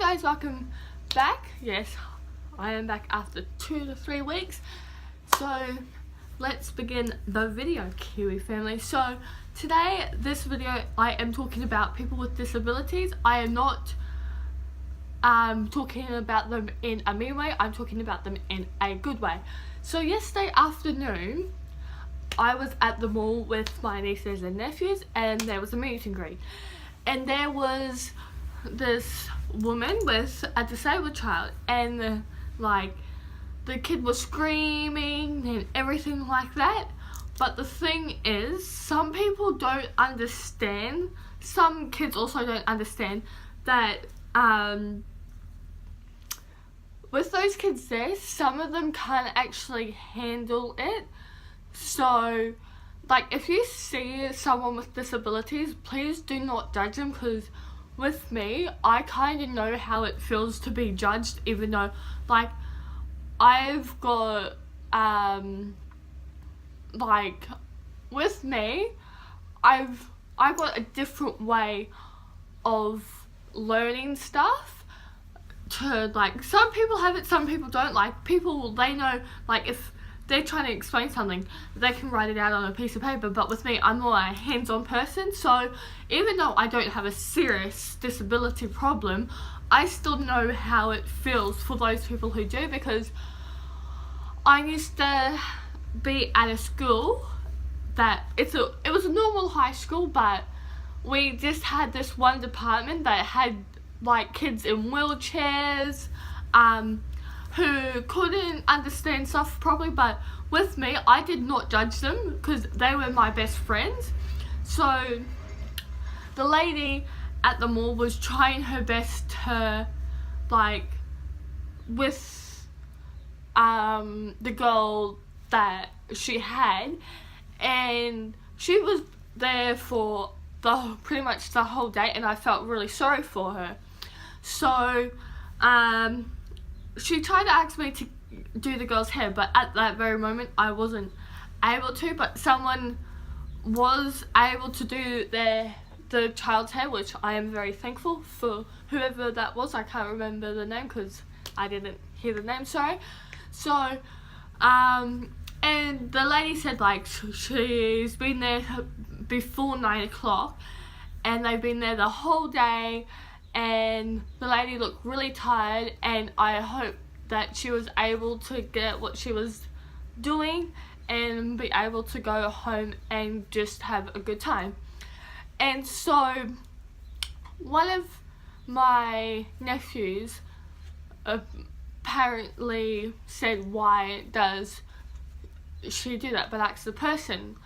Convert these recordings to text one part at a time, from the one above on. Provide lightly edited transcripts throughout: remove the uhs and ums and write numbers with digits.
guys, welcome back. Yes, I am back after 2 to 3 weeks. So let's begin the video, Kiwi family. So today, this video, I am talking about people with disabilities. I am not talking about them in a mean way. I'm talking about them in a good way. So yesterday afternoon, I was at the mall with my nieces and nephews, and there was a meet and greet. And there was this woman with a disabled child, and the kid was screaming and everything like that. But the thing is, some people don't understand, some kids also don't understand that with those kids there, some of them can't actually handle it. So if you see someone with disabilities, please do not judge them, because with me, I kind of know how it feels to be judged, even though I've got with me, I've got a different way of learning stuff. To some people have it, some people don't. People, they know, if they're trying to explain something, they can write it out on a piece of paper. But with me, I'm more a hands-on person. So even though I don't have a serious disability problem, I still know how it feels for those people who do, because I used to be at a school that it was a normal high school, but we just had this one department that had kids in wheelchairs, who couldn't understand stuff properly. But with me, I did not judge them, because they were my best friends. So the lady at the mall was trying her best to with the girl that she had, and she was there for pretty much the whole day, and I felt really sorry for her. So she tried to ask me to do the girl's hair, but at that very moment I wasn't able to. But someone was able to do the child's hair, which I am very thankful for. Whoever that was, I can't remember the name because I didn't hear the name, sorry. So and the lady said she's been there before 9 o'clock, and they've been there the whole day, and the lady looked really tired, and I hope that she was able to get what she was doing and be able to go home and just have a good time. And so one of my nephews apparently said, why does she do that, but asked the person.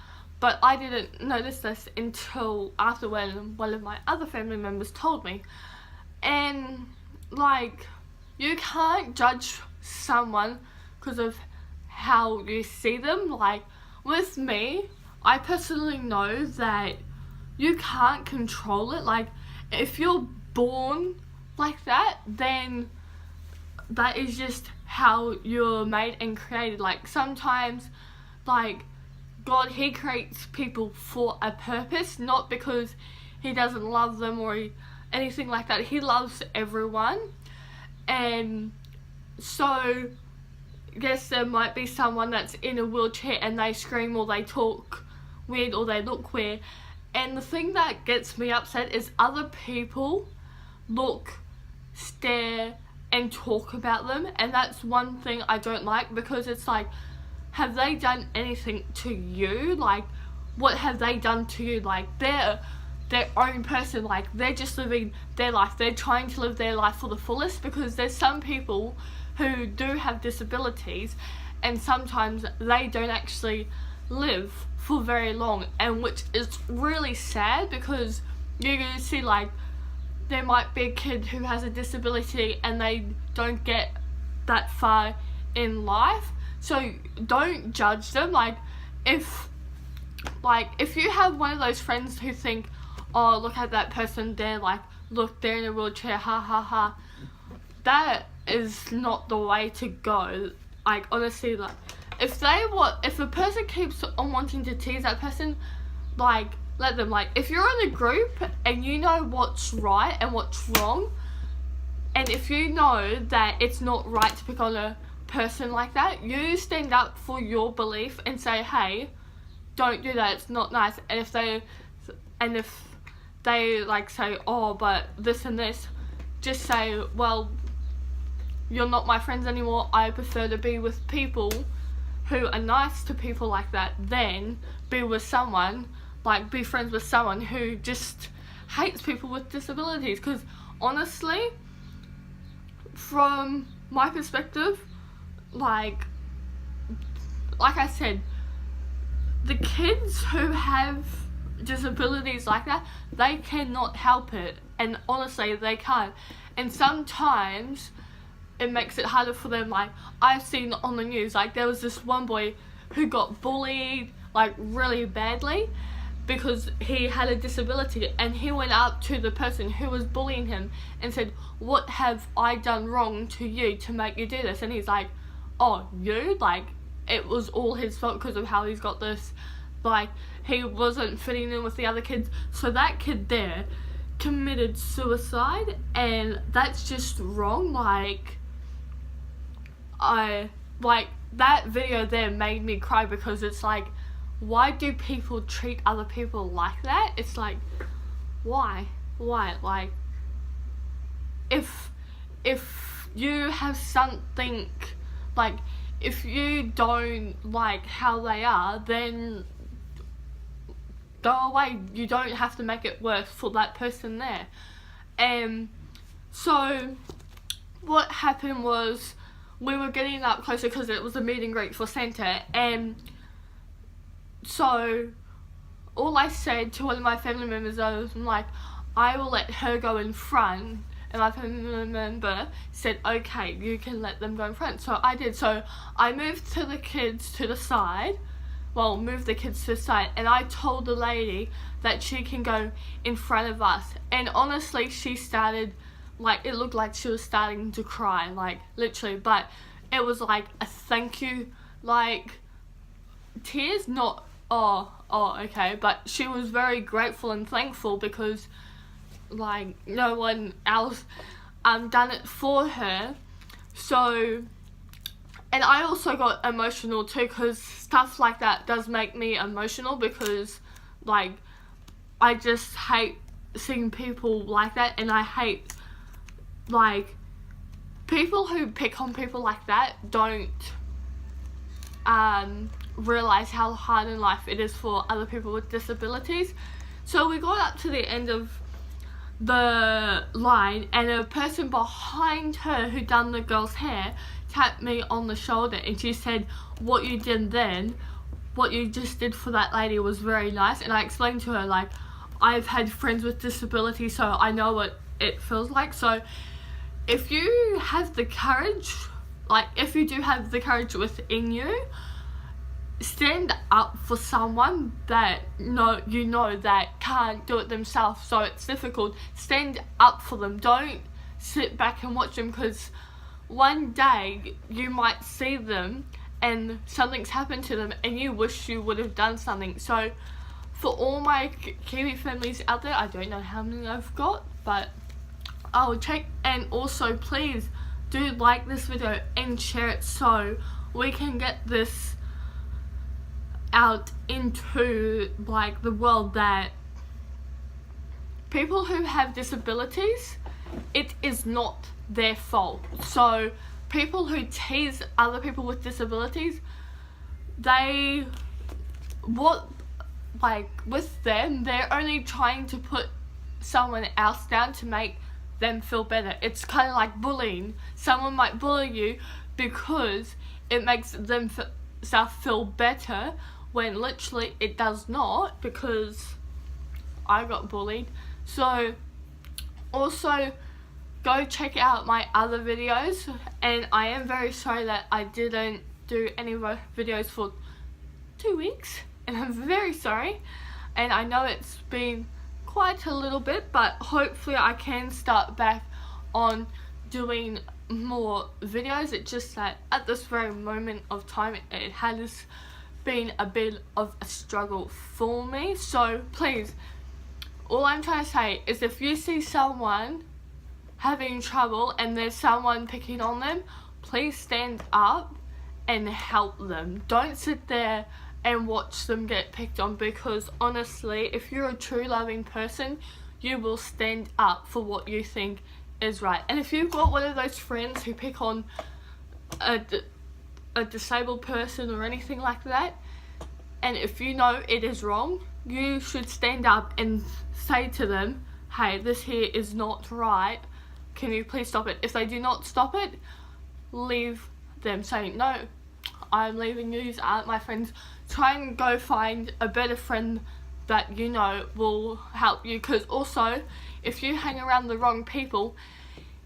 But I didn't notice this until after, when one of my other family members told me. And you can't judge someone because of how you see them. With me, I personally know that you can't control it. If you're born like that, then that is just how you're made and created. Sometimes God, he creates people for a purpose, not because he doesn't love them or anything like that. He loves everyone. And so yes, there might be someone that's in a wheelchair and they scream or they talk weird or they look weird. And the thing that gets me upset is other people look, stare and talk about them. And that's one thing I don't like, because it's have they done anything to you? What have they done to you? They're their own person. They're just living their life. They're trying to live their life for the fullest, because there's some people who do have disabilities, and sometimes they don't actually live for very long, and which is really sad, because you're gonna see there might be a kid who has a disability and they don't get that far in life. So don't judge them. If you have one of those friends who think, oh, look at that person, they're look, they're in a wheelchair, ha ha ha, that is not the way to go. Honestly, if a person keeps on wanting to tease that person, let them. If you're in a group and you know what's right and what's wrong, And if you know that it's not right to pick on a person like that, you stand up for your belief and say, hey, don't do that, it's not nice. And if they like say, oh, but this and this, just say, well, you're not my friends anymore, I prefer to be with people who are nice to people like that than be friends with someone who just hates people with disabilities. Because honestly, from my perspective, like I said, the kids who have disabilities like that, they cannot help it, and honestly they can't. And sometimes it makes it harder for them. Like, I've seen on the news, like, there was this one boy who got bullied like really badly because he had a disability, and he went up to the person who was bullying him and said, what have I done wrong to you to make you do this? And he's like, oh, you? Like, it was all his fault because of how he's got this, like, he wasn't fitting in with the other kids. So that kid there committed suicide, and that's just wrong. That video there made me cry, because it's like, why do people treat other people like that? It's like, why? Like, if you have something, like, if you don't like how they are, then go away. You don't have to make it worse for that person there. So what happened was, we were getting up closer because it was a meet and greet for Santa, and so all I said to one of my family members, I was like, I will let her go in front. And my family member said, okay, you can let them go in front. So I did. So I moved the kids to the side, and I told the lady that she can go in front of us. And honestly, she started, like, it looked like she was starting to cry, like, literally. But it was like a thank you, like, tears, not, oh, okay. But she was very grateful and thankful, because, like, no one else done it for her. So, and I also got emotional too, because stuff like that does make me emotional, because, like, I just hate seeing people like that, and I hate, like, people who pick on people like that don't realize how hard in life it is for other people with disabilities. So we got up to the end of the line, and a person behind her who done the girl's hair tapped me on the shoulder, and she said, what you did then, what you just did for that lady was very nice. And I explained to her, like, I've had friends with disabilities, so I know what it feels like. So if you have the courage, like, if you do have the courage within you, stand up for someone that you know that can't do it themselves, so it's difficult. Stand up for them. Don't sit back and watch them, because one day you might see them and something's happened to them and you wish you would have done something. So for all my Kiwi families out there, I don't know how many I've got, but I'll check. And also, please do like this video and share it, so we can get this out into, like, the world, that people who have disabilities, it is not their fault. So people who tease other people with disabilities, with them, they're only trying to put someone else down to make them feel better. It's kind of like bullying. Someone might bully you because it makes themselves feel better, when literally it does not, because I got bullied. So also go check out my other videos, and I am very sorry that I didn't do any videos for 2 weeks, and I'm very sorry, and I know it's been quite a little bit, but hopefully I can start back on doing more videos. It's just that at this very moment of time, it has been a bit of a struggle for me. So please, all I'm trying to say is, if you see someone having trouble and there's someone picking on them, please stand up and help them. Don't sit there and watch them get picked on, because honestly, if you're a true loving person, you will stand up for what you think is right. And if you've got one of those friends who pick on a disabled person or anything like that, and if you know it is wrong, you should stand up and say to them, hey, this here is not right, can you please stop it? If they do not stop it, leave them, saying, no, I'm leaving, you aren't my friends. Try and go find a better friend that you know will help you, because also if you hang around the wrong people,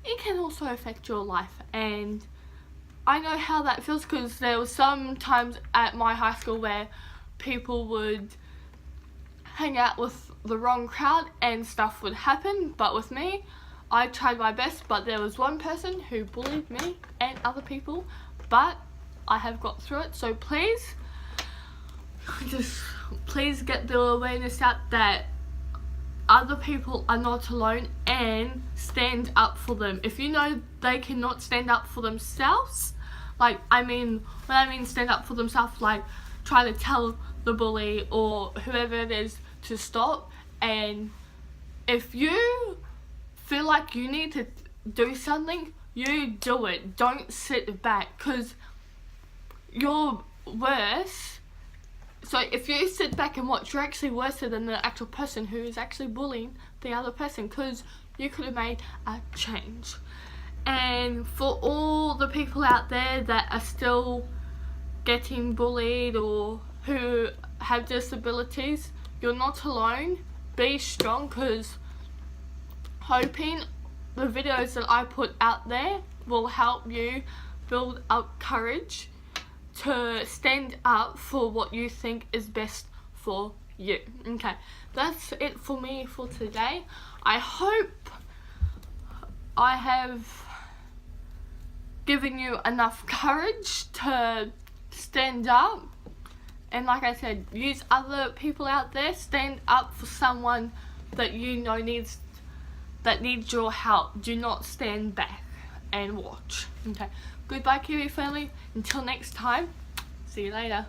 it can also affect your life. And I know how that feels, because there was some times at my high school where people would hang out with the wrong crowd and stuff would happen. But with me, I tried my best, but there was one person who bullied me and other people, but I have got through it. So please get the awareness out that other people are not alone, and stand up for them. If you know they cannot stand up for themselves, when I mean stand up for themselves, like try to tell the bully or whoever it is to stop. And if you feel like you need to do something, you do it. Don't sit back, because you're worse. So if you sit back and watch, you're actually worse than the actual person who is actually bullying the other person, because you could have made a change. And for all the people out there that are still getting bullied or who have disabilities, you're not alone. Be strong, because hoping the videos that I put out there will help you build up courage to stand up for what you think is best for you. Okay, that's it for me for today. I hope I have given you enough courage to stand up. And like I said, use other people out there. Stand up for someone that you know needs your help. Do not stand back and watch. Okay. Goodbye, Kiwi family. Until next time. See you later.